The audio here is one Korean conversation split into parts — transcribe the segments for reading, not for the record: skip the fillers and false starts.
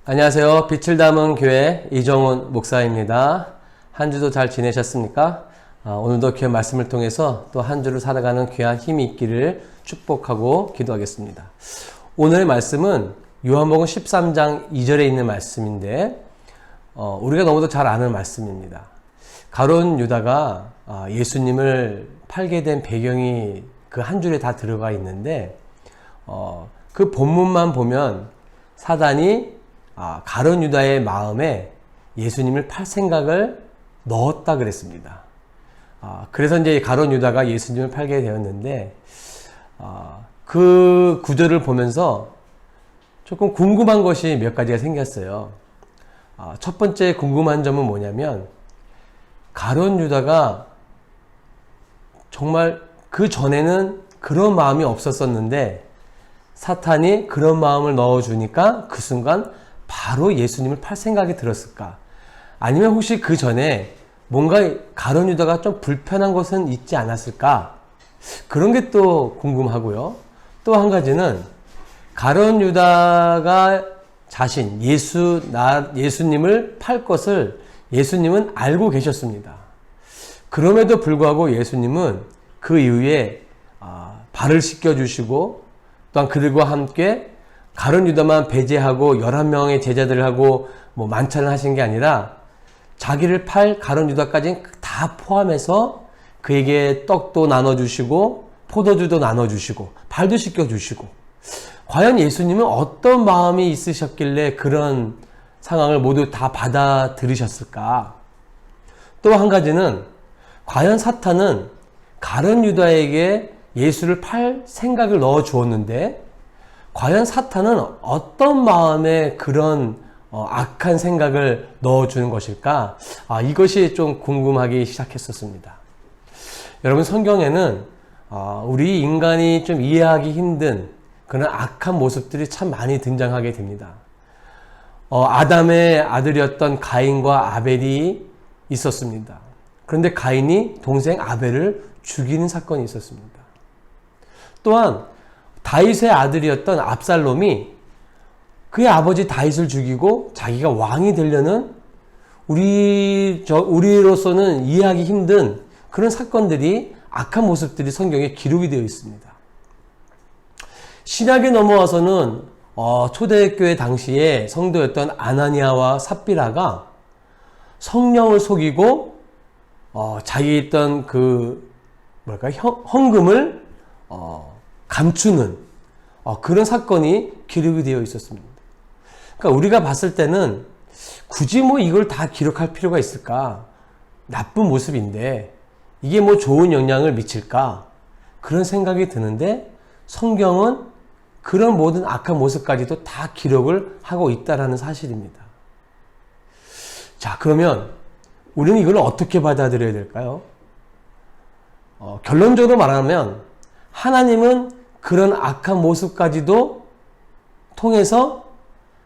안녕하세요. 빛을 담은 교회 이정훈 목사입니다. 한 주도 잘 지내셨습니까? 오늘도 귀한 말씀을 통해서 또 한 주를 살아가는 귀한 힘이 있기를 축복하고 기도하겠습니다. 오늘의 말씀은 요한복음 13장 2절에 있는 말씀인데 우리가 너무도 잘 아는 말씀입니다. 가룟 유다가 예수님을 팔게 된 배경이 그 한 줄에 다 들어가 있는데 그 본문만 보면 사단이 가룟 유다의 마음에 예수님을 팔 생각을 넣었다 그랬습니다. 그래서 이제 가룟 유다가 예수님을 팔게 되었는데 그 구절을 보면서 조금 궁금한 것이 몇 가지가 생겼어요. 첫 번째 궁금한 점은 뭐냐면 가룟 유다가 정말 그 전에는 그런 마음이 없었었는데 사탄이 그런 마음을 넣어주니까 그 순간 바로 예수님을 팔 생각이 들었을까? 아니면 혹시 그 전에 뭔가 가룟 유다가 좀 불편한 것은 있지 않았을까? 그런 게 또 궁금하고요. 또 한 가지는 가룟 유다가 자신 예수님을 팔 것을 예수님은 알고 계셨습니다. 그럼에도 불구하고 예수님은 그 이후에 발을 씻겨주시고 또한 그들과 함께 가룟 유다만 배제하고 11명의 제자들을 하고 만찬을 하신 게 아니라 자기를 팔 가룟 유다까지 다 포함해서 그에게 떡도 나눠주시고 포도주도 나눠주시고 발도 씻겨주시고 과연 예수님은 어떤 마음이 있으셨길래 그런 상황을 모두 다 받아들이셨을까? 또 한 가지는 과연 사탄은 가룟 유다에게 예수를 팔 생각을 넣어 주었는데 과연 사탄은 어떤 마음에 그런 악한 생각을 넣어주는 것일까? 이것이 좀 궁금하기 시작했었습니다. 여러분, 성경에는 우리 인간이 좀 이해하기 힘든 그런 악한 모습들이 참 많이 등장하게 됩니다. 아담의 아들이었던 가인과 아벨이 있었습니다. 그런데 가인이 동생 아벨을 죽이는 사건이 있었습니다. 또한 다윗의 아들이었던 압살롬이 그의 아버지 다윗을 죽이고 자기가 왕이 되려는 우리로서는 이해하기 힘든 그런 사건들이 악한 모습들이 성경에 기록이 되어 있습니다. 신약에 넘어와서는 초대교회 당시에 성도였던 아나니아와 삽비라가 성령을 속이고 자기 있던 헌금을 감추는 그런 사건이 기록이 되어 있었습니다. 그러니까 우리가 봤을 때는 굳이 이걸 다 기록할 필요가 있을까? 나쁜 모습인데 이게 좋은 영향을 미칠까? 그런 생각이 드는데 성경은 그런 모든 악한 모습까지도 다 기록을 하고 있다는 사실입니다. 자, 그러면 우리는 이걸 어떻게 받아들여야 될까요? 결론적으로 말하면 하나님은 그런 악한 모습까지도 통해서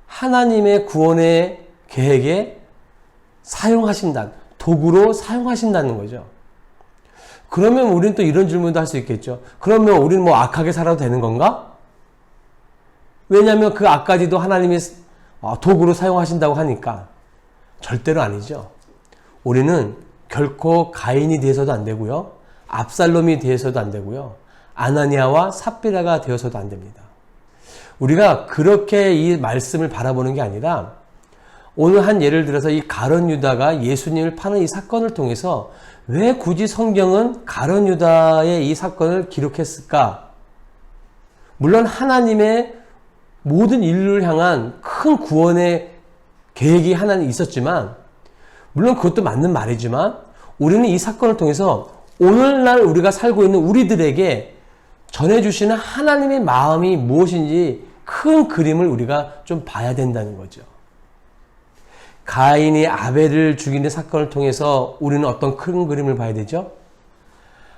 하나님의 구원의 계획에 도구로 사용하신다는 거죠. 그러면 우리는 또 이런 질문도 할 수 있겠죠. 그러면 우리는 악하게 살아도 되는 건가? 왜냐하면 그 악까지도 하나님이 도구로 사용하신다고 하니까. 절대로 아니죠. 우리는 결코 가인이 되어서도 안 되고요. 압살롬이 되어서도 안 되고요. 아나니아와 삽비라가 되어서도 안 됩니다. 우리가 그렇게 이 말씀을 바라보는 게 아니라 오늘 한 예를 들어서 이 가룟 유다가 예수님을 파는 이 사건을 통해서 왜 굳이 성경은 가룟 유다의 이 사건을 기록했을까? 물론 하나님의 모든 인류를 향한 큰 구원의 계획이 하나는 있었지만 물론 그것도 맞는 말이지만 우리는 이 사건을 통해서 오늘날 우리가 살고 있는 우리들에게 전해주시는 하나님의 마음이 무엇인지 큰 그림을 우리가 좀 봐야 된다는 거죠. 가인이 아벨을 죽이는 사건을 통해서 우리는 어떤 큰 그림을 봐야 되죠?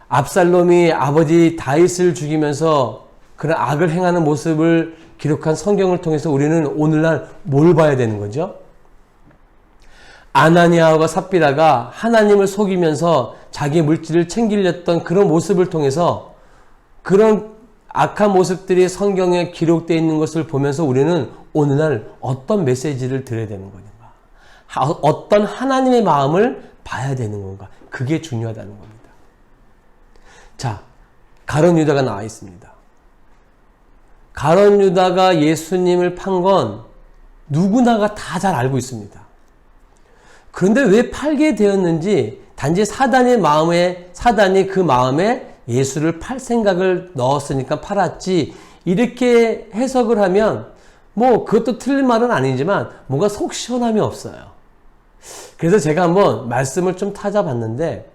압살롬이 아버지 다윗을 죽이면서 그런 악을 행하는 모습을 기록한 성경을 통해서 우리는 오늘날 뭘 봐야 되는 거죠? 아나니아와 삽비라가 하나님을 속이면서 자기 물질을 챙기려던 그런 모습을 통해서 그런 악한 모습들이 성경에 기록되어 있는 것을 보면서 우리는 오늘날 어떤 메시지를 들어야 되는 건가? 어떤 하나님의 마음을 봐야 되는 건가? 그게 중요하다는 겁니다. 자, 가룟 유다가 나와 있습니다. 가룟 유다가 예수님을 판 건 누구나가 다 잘 알고 있습니다. 그런데 왜 팔게 되었는지 단지 사단이 그 마음에 예수를 팔 생각을 넣었으니까 팔았지, 이렇게 해석을 하면 뭐 그것도 틀린 말은 아니지만 뭔가 속 시원함이 없어요. 그래서 제가 한번 말씀을 좀 찾아봤는데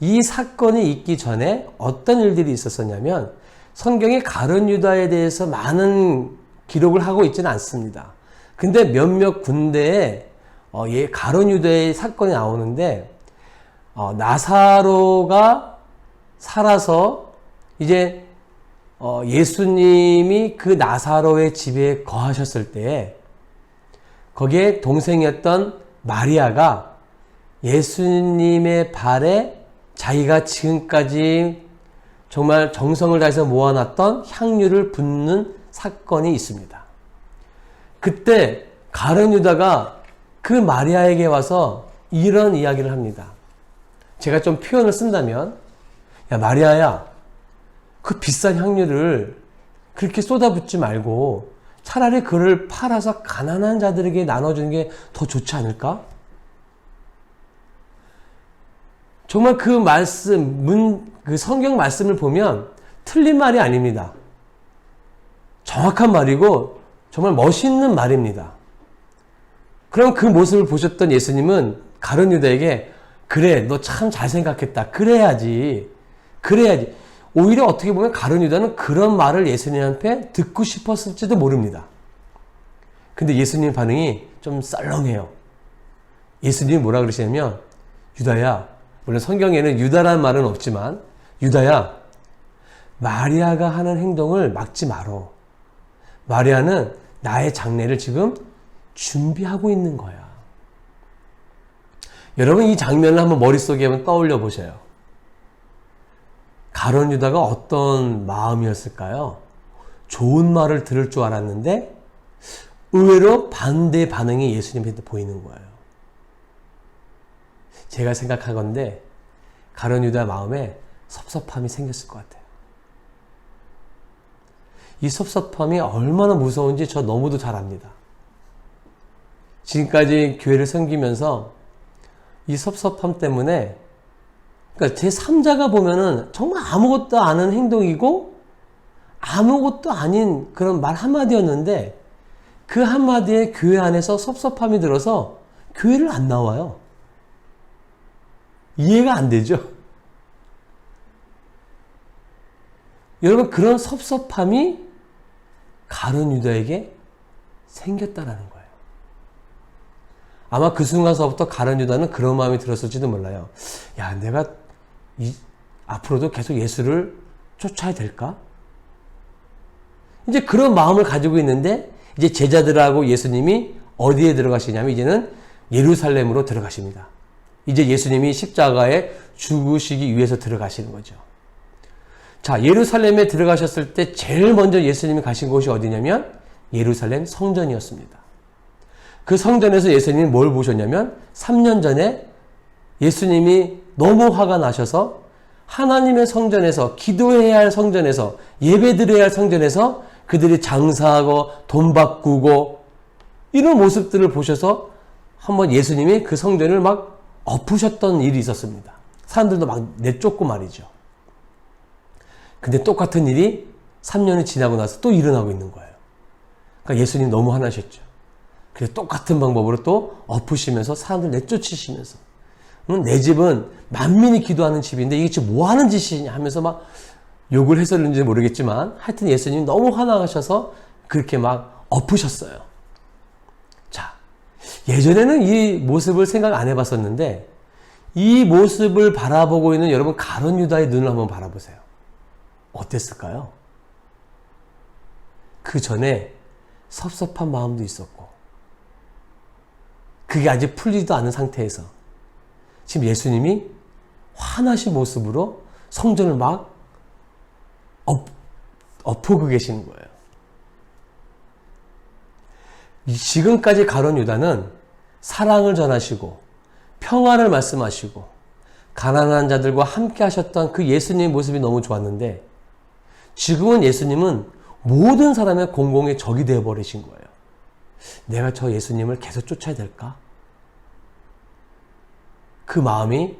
이 사건이 있기 전에 어떤 일들이 있었었냐면 성경에 가룟 유다에 대해서 많은 기록을 하고 있지는 않습니다. 근데 몇몇 군데에 가룟 유다의 사건이 나오는데 나사로가 살아서 이제 예수님이 그 나사로의 집에 거하셨을 때에 거기에 동생이었던 마리아가 예수님의 발에 자기가 지금까지 정말 정성을 다해서 모아놨던 향유를 붓는 사건이 있습니다. 그때 가룟 유다가 그 마리아에게 와서 이런 이야기를 합니다. 제가 좀 표현을 쓴다면, 야 마리아야, 그 비싼 향유를 그렇게 쏟아붓지 말고 차라리 그를 팔아서 가난한 자들에게 나눠주는 게 더 좋지 않을까? 정말 그 말씀, 그 성경 말씀을 보면 틀린 말이 아닙니다. 정확한 말이고 정말 멋있는 말입니다. 그럼 그 모습을 보셨던 예수님은 가룟 유다에게 그래, 너 참 잘 생각했다. 그래야지. 오히려 어떻게 보면 가룟 유다는 그런 말을 예수님한테 듣고 싶었을지도 모릅니다. 근데 예수님 반응이 좀 썰렁해요. 예수님이 뭐라 그러시냐면, 유다야, 물론 성경에는 유다라는 말은 없지만, 유다야, 마리아가 하는 행동을 막지 말어. 마리아는 나의 장례를 지금 준비하고 있는 거야. 여러분, 이 장면을 한번 머릿속에 한번 떠올려 보세요. 가룟 유다가 어떤 마음이었을까요? 좋은 말을 들을 줄 알았는데 의외로 반대 반응이 예수님한테 보이는 거예요. 제가 생각하건대 가룟 유다 마음에 섭섭함이 생겼을 것 같아요. 이 섭섭함이 얼마나 무서운지 저 너무도 잘 압니다. 지금까지 교회를 섬기면서 이 섭섭함 때문에, 그러니까 제3자가 보면은 정말 아무것도 아닌 행동이고 아무것도 아닌 그런 말 한마디였는데 그 한마디에 교회 안에서 섭섭함이 들어서 교회를 안 나와요. 이해가 안 되죠? 여러분, 그런 섭섭함이 가룟 유다에게 생겼다라는 거예요. 아마 그 순간서부터 가룟 유다는 그런 마음이 들었을지도 몰라요. 야, 내가 앞으로도 계속 예수를 쫓아야 될까? 이제 그런 마음을 가지고 있는데 이제 제자들하고 예수님이 어디에 들어가시냐면 이제는 예루살렘으로 들어가십니다. 이제 예수님이 십자가에 죽으시기 위해서 들어가시는 거죠. 자, 예루살렘에 들어가셨을 때 제일 먼저 예수님이 가신 곳이 어디냐면 예루살렘 성전이었습니다. 그 성전에서 예수님이 뭘 보셨냐면 3년 전에 예수님이 너무 화가 나셔서 하나님의 성전에서, 기도해야 할 성전에서, 예배드려야 할 성전에서 그들이 장사하고 돈 바꾸고 이런 모습들을 보셔서 한번 예수님이 그 성전을 막 엎으셨던 일이 있었습니다. 사람들도 막 내쫓고 말이죠. 근데 똑같은 일이 3년이 지나고 나서 또 일어나고 있는 거예요. 그러니까 예수님 너무 화나셨죠. 그래서 똑같은 방법으로 또 엎으시면서 사람들 내쫓으시면서 내 집은 만민이 기도하는 집인데 이게 지금 뭐 하는 짓이냐 하면서 막 욕을 해서인지 모르겠지만 하여튼 예수님이 너무 화나셔서 그렇게 막 엎으셨어요. 자, 예전에는 이 모습을 생각 안 해봤었는데 이 모습을 바라보고 있는 여러분 가룟 유다의 눈을 한번 바라보세요. 어땠을까요? 그 전에 섭섭한 마음도 있었고 그게 아직 풀리지도 않은 상태에서 지금 예수님이 화나신 모습으로 성전을 막 엎어고 계시는 거예요. 지금까지 가룟 유다는 사랑을 전하시고 평화를 말씀하시고 가난한 자들과 함께 하셨던 그 예수님의 모습이 너무 좋았는데 지금은 예수님은 모든 사람의 공공의 적이 되어버리신 거예요. 내가 저 예수님을 계속 쫓아야 될까? 그 마음이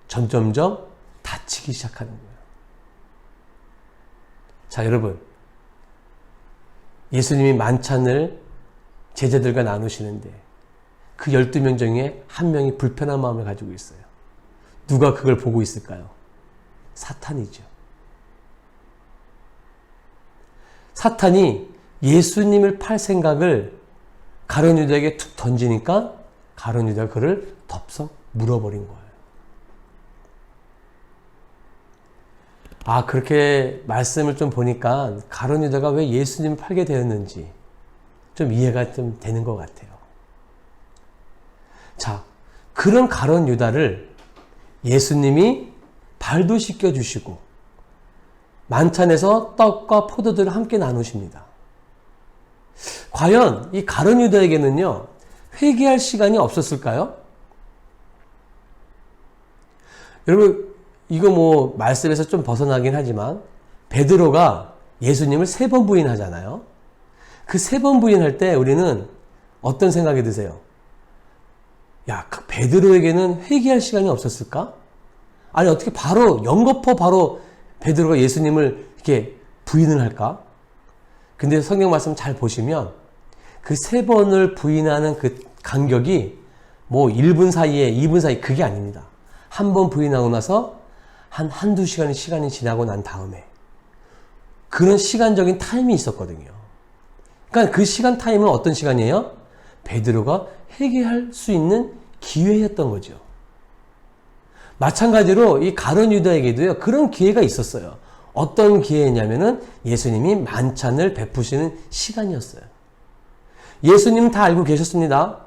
점점점 다치기 시작하는 거예요. 자, 여러분. 예수님이 만찬을 제자들과 나누시는데 그 12명 중에 한 명이 불편한 마음을 가지고 있어요. 누가 그걸 보고 있을까요? 사탄이죠. 사탄이 예수님을 팔 생각을 가룟 유다에게 툭 던지니까 가룟 유다가 그를 덥석 물어버린 거예요. 아, 그렇게 말씀을 좀 보니까 가룟 유다가 왜 예수님을 팔게 되었는지 좀 이해가 좀 되는 것 같아요. 자, 그런 가룟 유다를 예수님이 발도 씻겨주시고 만찬에서 떡과 포도들을 함께 나누십니다. 과연 이 가룟 유다에게는요, 회개할 시간이 없었을까요? 여러분, 이거 뭐 말씀에서 좀 벗어나긴 하지만 베드로가 예수님을 3번 부인하잖아요. 그 3번 부인할 때 우리는 어떤 생각이 드세요? 야, 베드로에게는 회개할 시간이 없었을까? 아니, 어떻게 바로 연거푸 바로 베드로가 예수님을 이렇게 부인을 할까? 근데 성경 말씀 잘 보시면 그 3번을 부인하는 그 간격이 뭐 1분 사이에 2분 사이 그게 아닙니다. 한 번 부인하고 나서 한두 시간이 지나고 난 다음에 그런 시간적인 타임이 있었거든요. 그러니까 그 시간 타임은 어떤 시간이에요? 베드로가 회개할 수 있는 기회였던 거죠. 마찬가지로 이 가룟 유다에게도요, 그런 기회가 있었어요. 어떤 기회냐면은 예수님이 만찬을 베푸시는 시간이었어요. 예수님은 다 알고 계셨습니다.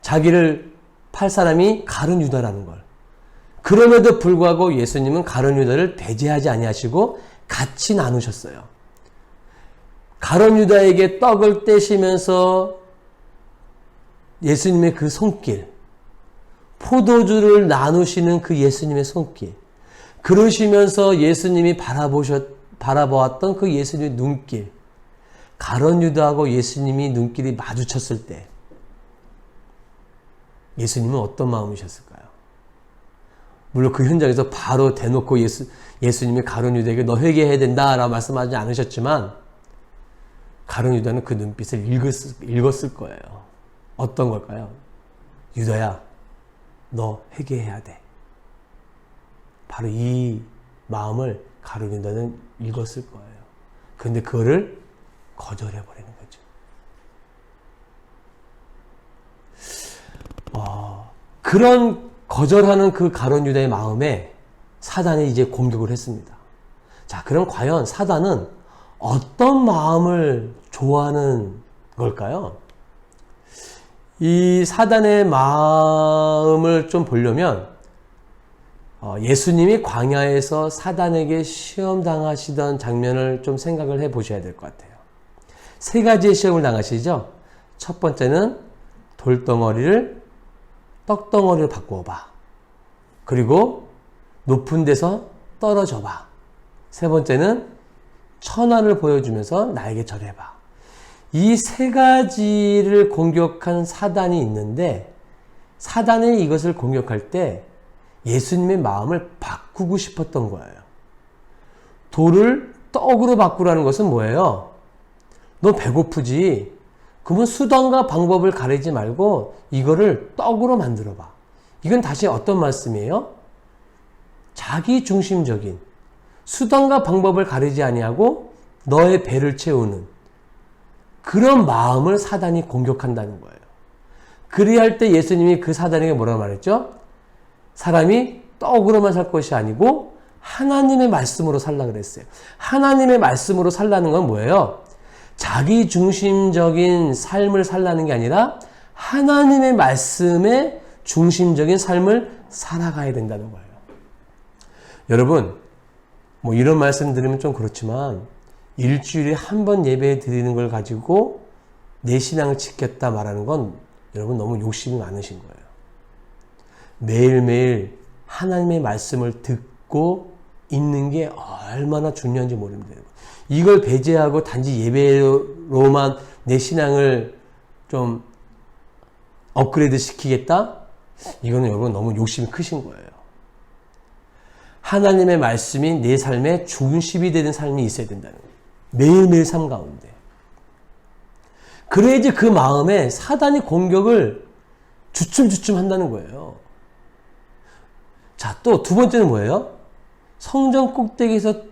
자기를 팔 사람이 가룟 유다라는 걸. 그럼에도 불구하고 예수님은 가룟 유다를 배제하지 아니하시고 같이 나누셨어요. 가룟 유다에게 떡을 떼시면서 예수님의 그 손길, 포도주를 나누시는 그 예수님의 손길, 그러시면서 예수님이 바라보았던 그 예수님의 눈길, 가룟 유다하고 예수님이 눈길이 마주쳤을 때 예수님은 어떤 마음이셨을까요? 물론 그 현장에서 바로 대놓고 예수님이 가룟 유다에게 너 회개해야 된다라고 말씀하지 않으셨지만 가룟 유다는 그 눈빛을 읽었을 거예요. 어떤 걸까요? 유다야, 너 회개해야 돼. 바로 이 마음을 가룟 유다는 읽었을 거예요. 그런데 그거를 거절해버리는 거죠. 그런 거절하는 그 가룟 유다의 마음에 사단이 이제 공격을 했습니다. 자, 그럼 과연 사단은 어떤 마음을 좋아하는 걸까요? 이 사단의 마음을 좀 보려면 예수님이 광야에서 사단에게 시험당하시던 장면을 좀 생각을 해보셔야 될 것 같아요. 3가지의 시험을 당하시죠. 첫 번째는 떡덩어리를 바꾸어봐. 그리고 높은 데서 떨어져봐. 3번째는 천하를 보여주면서 나에게 절해봐. 이 3가지를 공격한 사단이 있는데 사단이 이것을 공격할 때 예수님의 마음을 바꾸고 싶었던 거예요. 돌을 떡으로 바꾸라는 것은 뭐예요? 너 배고프지? 그러면 수단과 방법을 가리지 말고 이거를 떡으로 만들어봐. 이건 다시 어떤 말씀이에요? 자기중심적인 수단과 방법을 가리지 아니하고 너의 배를 채우는 그런 마음을 사단이 공격한다는 거예요. 그리할 때 예수님이 그 사단에게 뭐라고 말했죠? 사람이 떡으로만 살 것이 아니고 하나님의 말씀으로 살라 그랬어요. 하나님의 말씀으로 살라는 건 뭐예요? 자기중심적인 삶을 살라는 게 아니라 하나님의 말씀에 중심적인 삶을 살아가야 된다는 거예요. 여러분, 뭐 이런 말씀 드리면 좀 그렇지만 일주일에 한 번 예배 드리는 걸 가지고 내 신앙을 지켰다 말하는 건 여러분 너무 욕심이 많으신 거예요. 매일매일 하나님의 말씀을 듣고 있는 게 얼마나 중요한지 모릅니다. 이걸 배제하고 단지 예배로만 내 신앙을 좀 업그레이드 시키겠다? 이거는 여러분 너무 욕심이 크신 거예요. 하나님의 말씀이 내 삶의 중심이 되는 삶이 있어야 된다는 거예요. 매일매일 삶 가운데. 그래야지 그 마음에 사단이 공격을 주춤주춤 한다는 거예요. 자, 또 두 번째는 뭐예요? 성전 꼭대기에서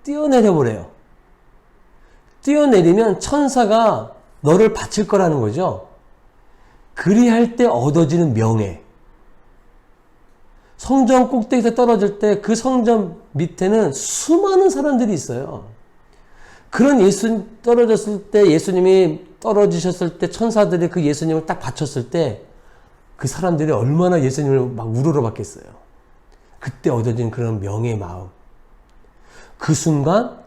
뛰어내려 보래요. 뛰어내리면 천사가 너를 바칠 거라는 거죠. 그리할 때 얻어지는 명예. 성전 꼭대기에서 떨어질 때 그 성전 밑에는 수많은 사람들이 있어요. 그런 떨어졌을 때, 예수님이 떨어지셨을 때 천사들이 그 예수님을 딱 바쳤을 때 그 사람들이 얼마나 예수님을 막 우러러 봤겠어요. 그때 얻어진 그런 명예의 마음. 그 순간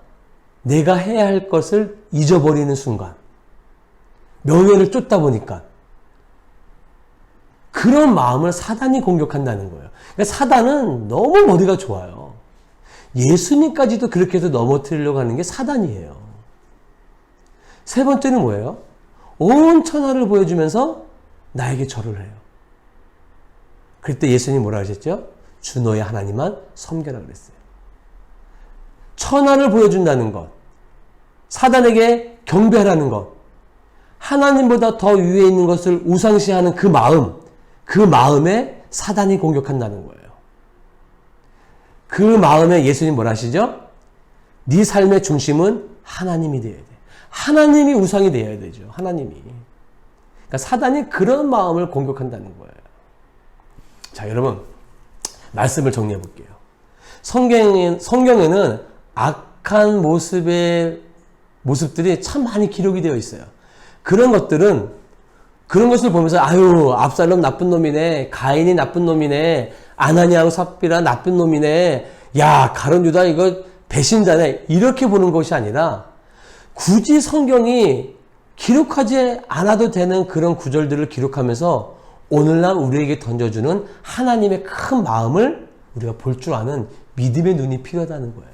내가 해야 할 것을 잊어버리는 순간. 명예를 쫓다 보니까. 그런 마음을 사단이 공격한다는 거예요. 그러니까 사단은 너무 머리가 좋아요. 예수님까지도 그렇게 해서 넘어뜨리려고 하는 게 사단이에요. 세 번째는 뭐예요? 온 천하를 보여주면서 나에게 절을 해요. 그때 예수님이 뭐라 하셨죠? 주 너의 하나님만 섬겨라 그랬어요. 천하를 보여준다는 것, 사단에게 경배하라는 것, 하나님보다 더 위에 있는 것을 우상시하는 그 마음, 그 마음에 사단이 공격한다는 거예요. 그 마음에 예수님 뭐라 하시죠? 네 삶의 중심은 하나님이 되어야 돼. 하나님이 우상이 되어야 되죠. 하나님이. 그러니까 사단이 그런 마음을 공격한다는 거예요. 자, 여러분 말씀을 정리해 볼게요. 성경에는 악한 모습들이 참 많이 기록이 되어 있어요. 그런 것을 보면서 아유 압살롬 나쁜 놈이네, 가인이 나쁜 놈이네, 아나니아하고 삽비라 나쁜 놈이네, 야 가룟 유다 이거 배신자네, 이렇게 보는 것이 아니라 굳이 성경이 기록하지 않아도 되는 그런 구절들을 기록하면서 오늘날 우리에게 던져주는 하나님의 큰 마음을 우리가 볼 줄 아는 믿음의 눈이 필요하다는 거예요.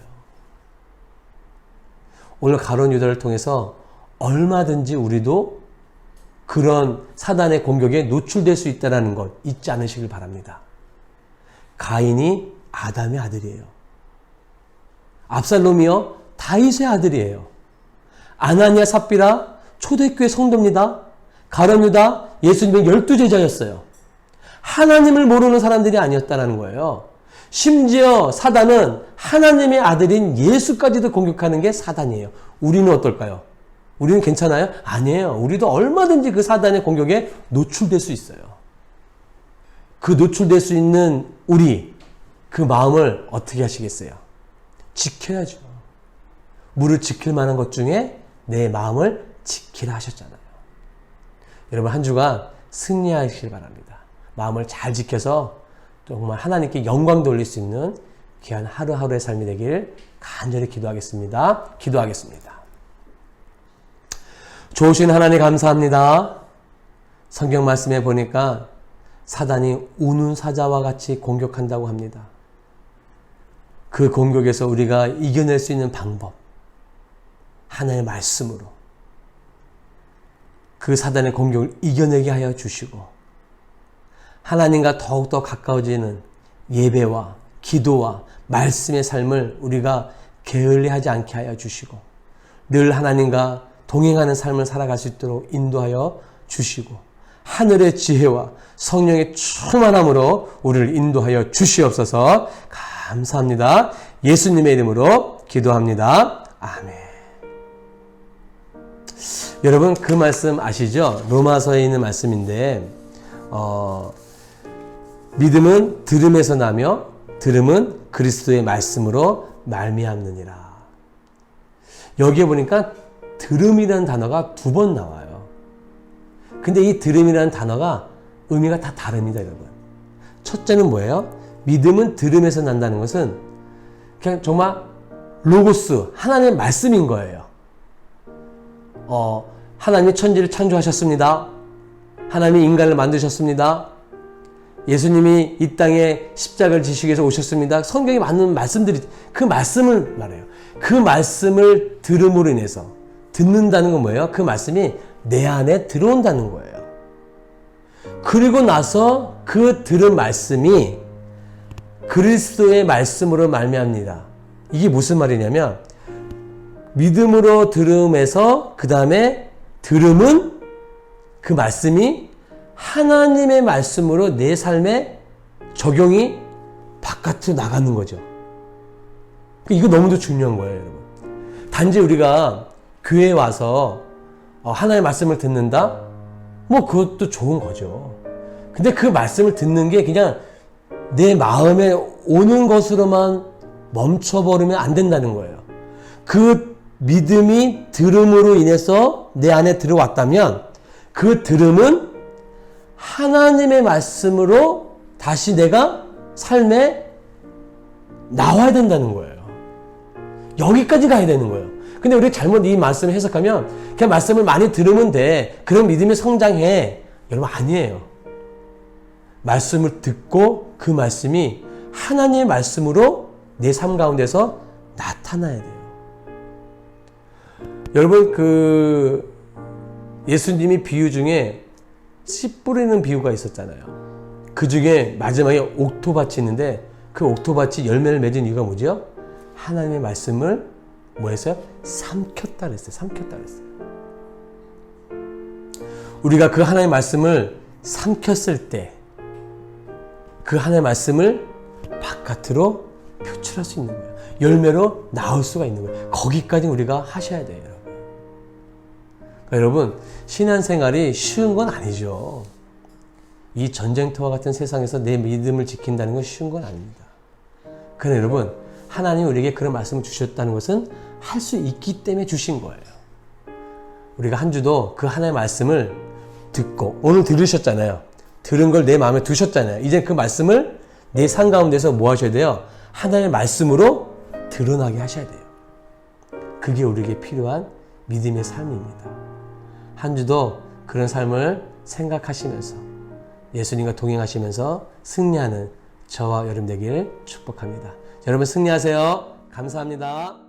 오늘 가룟 유다를 통해서 얼마든지 우리도 그런 사단의 공격에 노출될 수 있다는 것 잊지 않으시길 바랍니다. 가인이 아담의 아들이에요. 압살롬이요 다윗의 아들이에요. 아나니아 삽비라 초대교회 성도입니다. 가룟 유다 예수님의 12제자였어요. 하나님을 모르는 사람들이 아니었다는 거예요. 심지어 사단은 하나님의 아들인 예수까지도 공격하는 게 사단이에요. 우리는 어떨까요? 우리는 괜찮아요? 아니에요. 우리도 얼마든지 그 사단의 공격에 노출될 수 있어요. 그 노출될 수 있는 우리, 그 마음을 어떻게 하시겠어요? 지켜야죠. 물을 지킬 만한 것 중에 내 마음을 지키라 하셨잖아요. 여러분 한 주간 승리하시길 바랍니다. 마음을 잘 지켜서 정말 하나님께 영광 돌릴 수 있는 귀한 하루하루의 삶이 되길 간절히 기도하겠습니다. 기도하겠습니다. 좋으신 하나님 감사합니다. 성경 말씀에 보니까 사단이 우는 사자와 같이 공격한다고 합니다. 그 공격에서 우리가 이겨낼 수 있는 방법, 하나님의 말씀으로 그 사단의 공격을 이겨내게 하여 주시고 하나님과 더욱더 가까워지는 예배와 기도와 말씀의 삶을 우리가 게을리하지 않게 하여 주시고 늘 하나님과 동행하는 삶을 살아갈 수 있도록 인도하여 주시고 하늘의 지혜와 성령의 충만함으로 우리를 인도하여 주시옵소서. 감사합니다. 예수님의 이름으로 기도합니다. 아멘. 여러분 그 말씀 아시죠? 로마서에 있는 말씀인데 믿음은 들음에서 나며 들음은 그리스도의 말씀으로 말미암느니라. 여기에 보니까 들음이라는 단어가 2번 나와요. 근데 이 들음이라는 단어가 의미가 다 다릅니다, 여러분. 첫째는 뭐예요? 믿음은 들음에서 난다는 것은 그냥 정말 로고스, 하나님의 말씀인 거예요. 하나님이 천지를 창조하셨습니다. 하나님이 인간을 만드셨습니다. 예수님이 이 땅에 십자가를 지시기 위해서 오셨습니다. 성경에 많은 말씀들이, 그 말씀을 말해요. 그 말씀을 들음으로 인해서, 듣는다는 건 뭐예요? 그 말씀이 내 안에 들어온다는 거예요. 그리고 나서 그 들은 말씀이 그리스도의 말씀으로 말미암니다. 이게 무슨 말이냐면, 믿음으로 들음에서 그 다음에 들음은 그 말씀이 하나님의 말씀으로 내 삶에 적용이 바깥으로 나가는 거죠. 이거 너무도 중요한 거예요, 여러분. 단지 우리가 교회에 와서 하나님의 말씀을 듣는다? 뭐 그것도 좋은 거죠. 근데 그 말씀을 듣는 게 그냥 내 마음에 오는 것으로만 멈춰버리면 안 된다는 거예요. 그 믿음이 들음으로 인해서 내 안에 들어왔다면 그 들음은 하나님의 말씀으로 다시 내가 삶에 나와야 된다는 거예요. 여기까지 가야 되는 거예요. 근데 우리가 잘못 이 말씀을 해석하면 그냥 말씀을 많이 들으면 돼. 그럼 믿음이 성장해. 여러분 아니에요. 말씀을 듣고 그 말씀이 하나님의 말씀으로 내 삶 가운데서 나타나야 돼요. 여러분 예수님이 비유 중에 씨 뿌리는 비유가 있었잖아요. 그 중에 마지막에 옥토밭이 있는데 그 옥토밭이 열매를 맺은 이유가 뭐죠? 하나님의 말씀을 뭐 했어요? 삼켰다 그랬어요. 삼켰다 그랬어요. 우리가 그 하나님의 말씀을 삼켰을 때 그 하나님의 말씀을 바깥으로 표출할 수 있는 거예요. 열매로 나올 수가 있는 거예요. 거기까지 우리가 하셔야 돼요, 여러분. 그러니까 여러분, 신앙생활이 쉬운 건 아니죠. 이 전쟁터와 같은 세상에서 내 믿음을 지킨다는 건 쉬운 건 아닙니다. 그러나 여러분, 하나님이 우리에게 그런 말씀을 주셨다는 것은 할 수 있기 때문에 주신 거예요. 우리가 한 주도 그 하나님의 말씀을 듣고, 오늘 들으셨잖아요. 들은 걸 내 마음에 두셨잖아요. 이제 그 말씀을 내 삶 가운데서 뭐 하셔야 돼요? 하나님의 말씀으로 드러나게 하셔야 돼요. 그게 우리에게 필요한 믿음의 삶입니다. 한 주도 그런 삶을 생각하시면서 예수님과 동행하시면서 승리하는 저와 여러분 되길 축복합니다. 여러분 승리하세요. 감사합니다.